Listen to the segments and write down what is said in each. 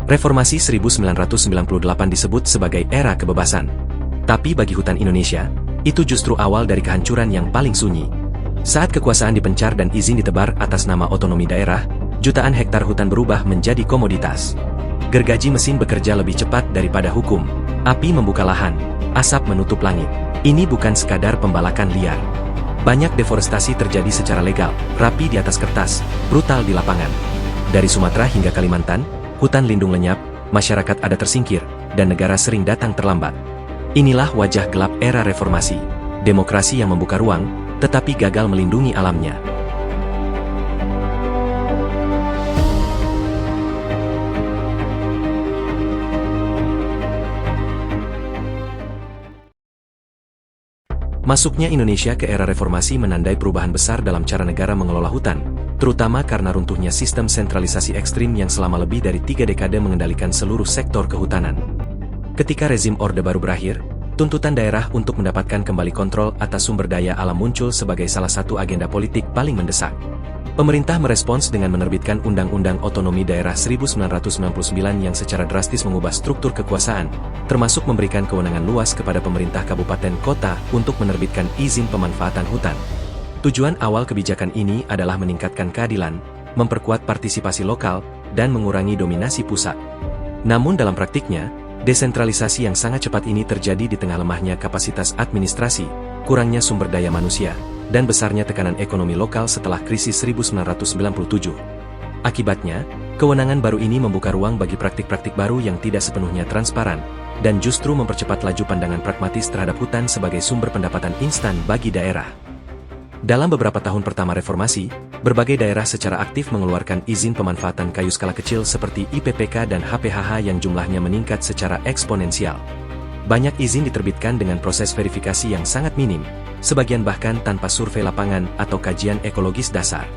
Reformasi 1998 disebut sebagai era kebebasan. Tapi bagi hutan Indonesia, itu justru awal dari kehancuran yang paling sunyi. Saat kekuasaan dipencar dan izin ditebar atas nama otonomi daerah, jutaan hektar hutan berubah menjadi komoditas. Gergaji mesin bekerja lebih cepat daripada hukum. Api membuka lahan, asap menutup langit. Ini bukan sekadar pembalakan liar. Banyak deforestasi terjadi secara legal, rapi di atas kertas, brutal di lapangan. Dari Sumatera hingga Kalimantan, hutan lindung lenyap, masyarakat adat tersingkir, dan negara sering datang terlambat. Inilah wajah gelap era reformasi. Demokrasi yang membuka ruang, tetapi gagal melindungi alamnya. Masuknya Indonesia ke era reformasi menandai perubahan besar dalam cara negara mengelola hutan, terutama karena runtuhnya sistem sentralisasi ekstrim yang selama lebih dari 3 dekade mengendalikan seluruh sektor kehutanan. Ketika rezim Orde Baru berakhir, tuntutan daerah untuk mendapatkan kembali kontrol atas sumber daya alam muncul sebagai salah satu agenda politik paling mendesak. Pemerintah merespons dengan menerbitkan Undang-Undang Otonomi Daerah 1999 yang secara drastis mengubah struktur kekuasaan, termasuk memberikan kewenangan luas kepada pemerintah kabupaten kota untuk menerbitkan izin pemanfaatan hutan. Tujuan awal kebijakan ini adalah meningkatkan keadilan, memperkuat partisipasi lokal, dan mengurangi dominasi pusat. Namun dalam praktiknya, desentralisasi yang sangat cepat ini terjadi di tengah lemahnya kapasitas administrasi, kurangnya sumber daya manusia, dan besarnya tekanan ekonomi lokal setelah krisis 1997. Akibatnya, kewenangan baru ini membuka ruang bagi praktik-praktik baru yang tidak sepenuhnya transparan, dan justru mempercepat laju pandangan pragmatis terhadap hutan sebagai sumber pendapatan instan bagi daerah. Dalam beberapa tahun pertama reformasi, berbagai daerah secara aktif mengeluarkan izin pemanfaatan kayu skala kecil seperti IPPK dan HPHH yang jumlahnya meningkat secara eksponensial. Banyak izin diterbitkan dengan proses verifikasi yang sangat minim, sebagian bahkan tanpa survei lapangan atau kajian ekologis dasar.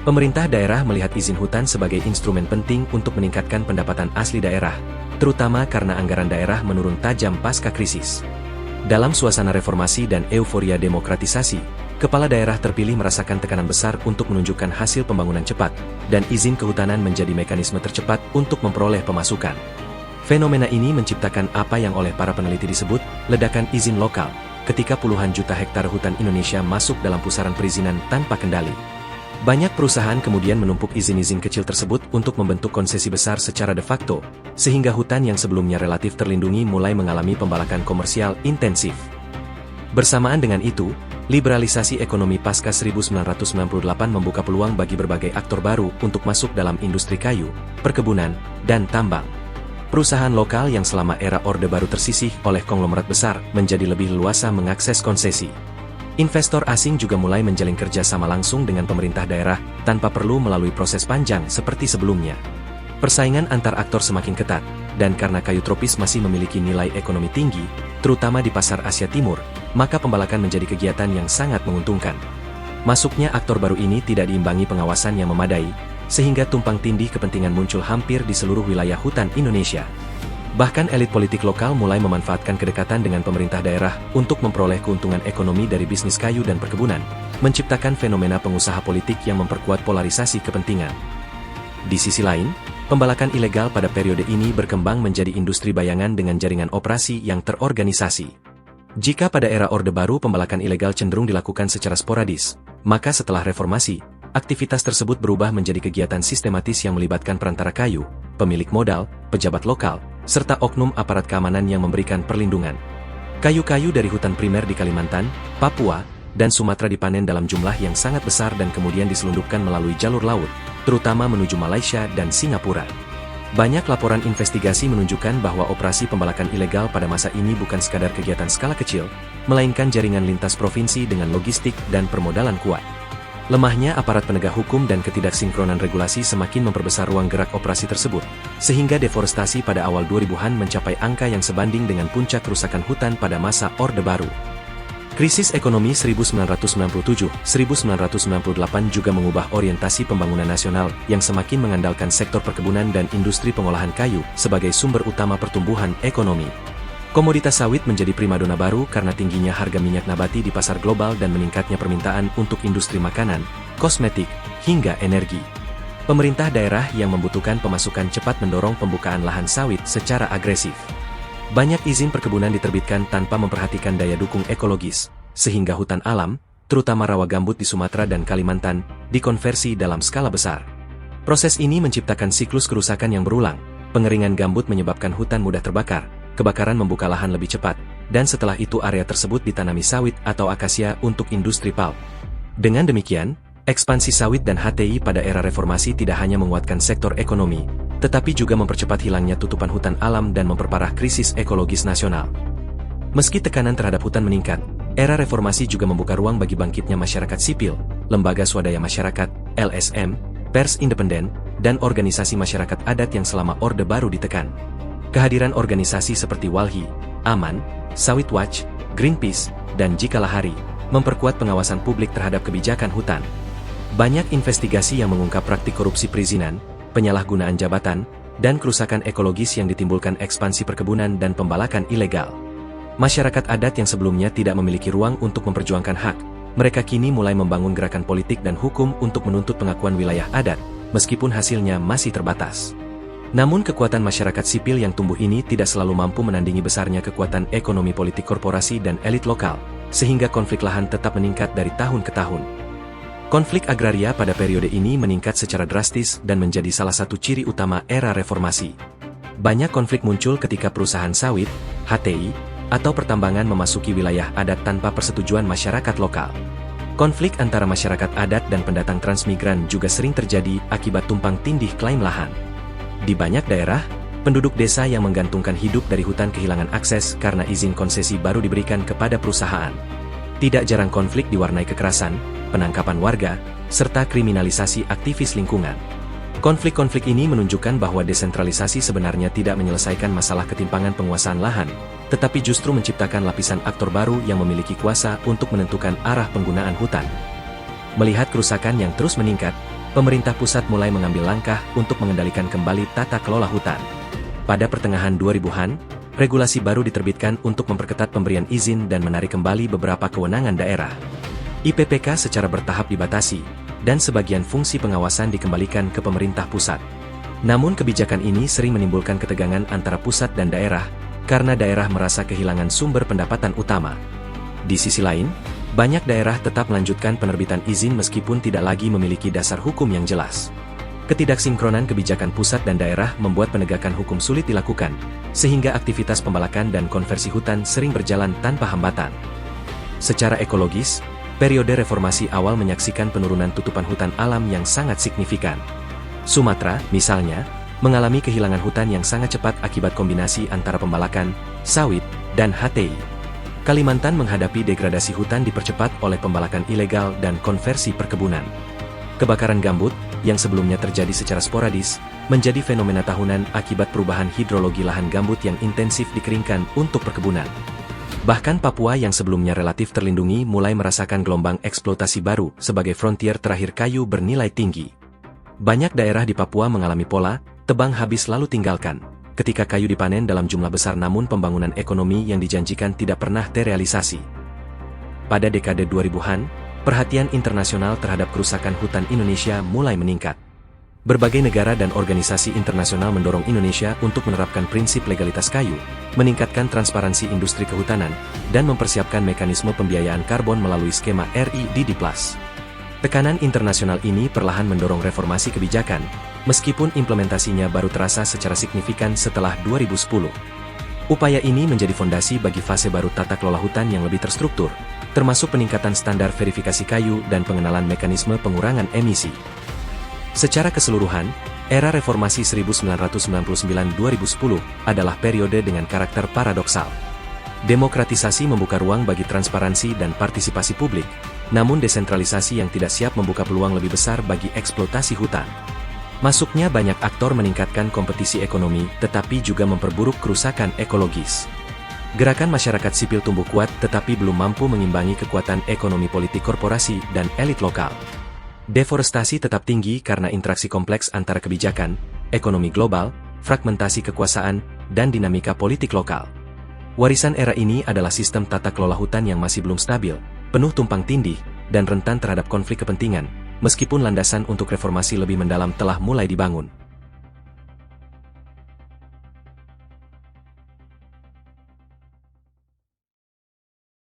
Pemerintah daerah melihat izin hutan sebagai instrumen penting untuk meningkatkan pendapatan asli daerah, terutama karena anggaran daerah menurun tajam pasca krisis. Dalam suasana reformasi dan euforia demokratisasi, kepala daerah terpilih merasakan tekanan besar untuk menunjukkan hasil pembangunan cepat, dan izin kehutanan menjadi mekanisme tercepat untuk memperoleh pemasukan. Fenomena ini menciptakan apa yang oleh para peneliti disebut ledakan izin lokal, ketika puluhan juta hektar hutan Indonesia masuk dalam pusaran perizinan tanpa kendali. Banyak perusahaan kemudian menumpuk izin-izin kecil tersebut untuk membentuk konsesi besar secara de facto, sehingga hutan yang sebelumnya relatif terlindungi mulai mengalami pembalakan komersial intensif. Bersamaan dengan itu, liberalisasi ekonomi pasca 1998 membuka peluang bagi berbagai aktor baru untuk masuk dalam industri kayu, perkebunan, dan tambang. Perusahaan lokal yang selama era Orde Baru tersisih oleh konglomerat besar menjadi lebih leluasa mengakses konsesi. Investor asing juga mulai menjalin kerjasama langsung dengan pemerintah daerah tanpa perlu melalui proses panjang seperti sebelumnya. Persaingan antar aktor semakin ketat, dan karena kayu tropis masih memiliki nilai ekonomi tinggi, terutama di pasar Asia Timur, maka pembalakan menjadi kegiatan yang sangat menguntungkan. Masuknya aktor baru ini tidak diimbangi pengawasan yang memadai, sehingga tumpang tindih kepentingan muncul hampir di seluruh wilayah hutan Indonesia. Bahkan elit politik lokal mulai memanfaatkan kedekatan dengan pemerintah daerah untuk memperoleh keuntungan ekonomi dari bisnis kayu dan perkebunan, menciptakan fenomena pengusaha politik yang memperkuat polarisasi kepentingan. Di sisi lain, pembalakan ilegal pada periode ini berkembang menjadi industri bayangan dengan jaringan operasi yang terorganisasi. Jika pada era Orde Baru pembalakan ilegal cenderung dilakukan secara sporadis, maka setelah reformasi, aktivitas tersebut berubah menjadi kegiatan sistematis yang melibatkan perantara kayu, pemilik modal, pejabat lokal, serta oknum aparat keamanan yang memberikan perlindungan. Kayu-kayu dari hutan primer di Kalimantan, Papua, dan Sumatera dipanen dalam jumlah yang sangat besar dan kemudian diselundupkan melalui jalur laut, terutama menuju Malaysia dan Singapura. Banyak laporan investigasi menunjukkan bahwa operasi pembalakan ilegal pada masa ini bukan sekadar kegiatan skala kecil, melainkan jaringan lintas provinsi dengan logistik dan permodalan kuat. Lemahnya aparat penegak hukum dan ketidaksinkronan regulasi semakin memperbesar ruang gerak operasi tersebut, sehingga deforestasi pada awal 2000-an mencapai angka yang sebanding dengan puncak kerusakan hutan pada masa Orde Baru. Krisis ekonomi 1997-1998 juga mengubah orientasi pembangunan nasional yang semakin mengandalkan sektor perkebunan dan industri pengolahan kayu sebagai sumber utama pertumbuhan ekonomi. Komoditas sawit menjadi primadona baru karena tingginya harga minyak nabati di pasar global dan meningkatnya permintaan untuk industri makanan, kosmetik, hingga energi. Pemerintah daerah yang membutuhkan pemasukan cepat mendorong pembukaan lahan sawit secara agresif. Banyak izin perkebunan diterbitkan tanpa memperhatikan daya dukung ekologis, sehingga hutan alam, terutama rawa gambut di Sumatera dan Kalimantan, dikonversi dalam skala besar. Proses ini menciptakan siklus kerusakan yang berulang. Pengeringan gambut menyebabkan hutan mudah terbakar, kebakaran membuka lahan lebih cepat, dan setelah itu area tersebut ditanami sawit atau akasia untuk industri pulp. Dengan demikian, ekspansi sawit dan HTI pada era reformasi tidak hanya menguatkan sektor ekonomi, tetapi juga mempercepat hilangnya tutupan hutan alam dan memperparah krisis ekologis nasional. Meski tekanan terhadap hutan meningkat, era reformasi juga membuka ruang bagi bangkitnya masyarakat sipil, lembaga swadaya masyarakat, LSM, pers independen, dan organisasi masyarakat adat yang selama Orde Baru ditekan. Kehadiran organisasi seperti Walhi, Aman, Sawit Watch, Greenpeace, dan Jikalahari memperkuat pengawasan publik terhadap kebijakan hutan. Banyak investigasi yang mengungkap praktik korupsi perizinan, penyalahgunaan jabatan, dan kerusakan ekologis yang ditimbulkan ekspansi perkebunan dan pembalakan ilegal. Masyarakat adat yang sebelumnya tidak memiliki ruang untuk memperjuangkan hak, mereka kini mulai membangun gerakan politik dan hukum untuk menuntut pengakuan wilayah adat, meskipun hasilnya masih terbatas. Namun kekuatan masyarakat sipil yang tumbuh ini tidak selalu mampu menandingi besarnya kekuatan ekonomi politik korporasi dan elit lokal, sehingga konflik lahan tetap meningkat dari tahun ke tahun. Konflik agraria pada periode ini meningkat secara drastis dan menjadi salah satu ciri utama era reformasi. Banyak konflik muncul ketika perusahaan sawit, HTI, atau pertambangan memasuki wilayah adat tanpa persetujuan masyarakat lokal. Konflik antara masyarakat adat dan pendatang transmigran juga sering terjadi akibat tumpang tindih klaim lahan. Di banyak daerah, penduduk desa yang menggantungkan hidup dari hutan kehilangan akses karena izin konsesi baru diberikan kepada perusahaan. Tidak jarang konflik diwarnai kekerasan, penangkapan warga, serta kriminalisasi aktivis lingkungan. Konflik-konflik ini menunjukkan bahwa desentralisasi sebenarnya tidak menyelesaikan masalah ketimpangan penguasaan lahan, tetapi justru menciptakan lapisan aktor baru yang memiliki kuasa untuk menentukan arah penggunaan hutan. Melihat kerusakan yang terus meningkat, pemerintah pusat mulai mengambil langkah untuk mengendalikan kembali tata kelola hutan. Pada pertengahan 2000-an, regulasi baru diterbitkan untuk memperketat pemberian izin dan menarik kembali beberapa kewenangan daerah. IPPK secara bertahap dibatasi, dan sebagian fungsi pengawasan dikembalikan ke pemerintah pusat. Namun kebijakan ini sering menimbulkan ketegangan antara pusat dan daerah, karena daerah merasa kehilangan sumber pendapatan utama. Di sisi lain, banyak daerah tetap melanjutkan penerbitan izin meskipun tidak lagi memiliki dasar hukum yang jelas. Ketidaksinkronan kebijakan pusat dan daerah membuat penegakan hukum sulit dilakukan, sehingga aktivitas pembalakan dan konversi hutan sering berjalan tanpa hambatan. Secara ekologis, periode reformasi awal menyaksikan penurunan tutupan hutan alam yang sangat signifikan. Sumatera, misalnya, mengalami kehilangan hutan yang sangat cepat akibat kombinasi antara pembalakan, sawit, dan HTI. Kalimantan menghadapi degradasi hutan dipercepat oleh pembalakan ilegal dan konversi perkebunan. Kebakaran gambut, yang sebelumnya terjadi secara sporadis, menjadi fenomena tahunan akibat perubahan hidrologi lahan gambut yang intensif dikeringkan untuk perkebunan. Bahkan Papua yang sebelumnya relatif terlindungi mulai merasakan gelombang eksploitasi baru sebagai frontier terakhir kayu bernilai tinggi. Banyak daerah di Papua mengalami pola, tebang habis lalu tinggalkan, ketika kayu dipanen dalam jumlah besar namun pembangunan ekonomi yang dijanjikan tidak pernah terrealisasi. Pada dekade 2000-an, perhatian internasional terhadap kerusakan hutan Indonesia mulai meningkat. Berbagai negara dan organisasi internasional mendorong Indonesia untuk menerapkan prinsip legalitas kayu, meningkatkan transparansi industri kehutanan, dan mempersiapkan mekanisme pembiayaan karbon melalui skema REDD+. Tekanan internasional ini perlahan mendorong reformasi kebijakan, meskipun implementasinya baru terasa secara signifikan setelah 2010. Upaya ini menjadi fondasi bagi fase baru tata kelola hutan yang lebih terstruktur, termasuk peningkatan standar verifikasi kayu dan pengenalan mekanisme pengurangan emisi. Secara keseluruhan, era reformasi 1999-2010 adalah periode dengan karakter paradoksal. Demokratisasi membuka ruang bagi transparansi dan partisipasi publik, namun desentralisasi yang tidak siap membuka peluang lebih besar bagi eksploitasi hutan. Masuknya banyak aktor meningkatkan kompetisi ekonomi, tetapi juga memperburuk kerusakan ekologis. Gerakan masyarakat sipil tumbuh kuat tetapi belum mampu mengimbangi kekuatan ekonomi politik korporasi dan elit lokal. Deforestasi tetap tinggi karena interaksi kompleks antara kebijakan, ekonomi global, fragmentasi kekuasaan, dan dinamika politik lokal. Warisan era ini adalah sistem tata kelola hutan yang masih belum stabil, penuh tumpang tindih, dan rentan terhadap konflik kepentingan, Meskipun landasan untuk reformasi lebih mendalam telah mulai dibangun.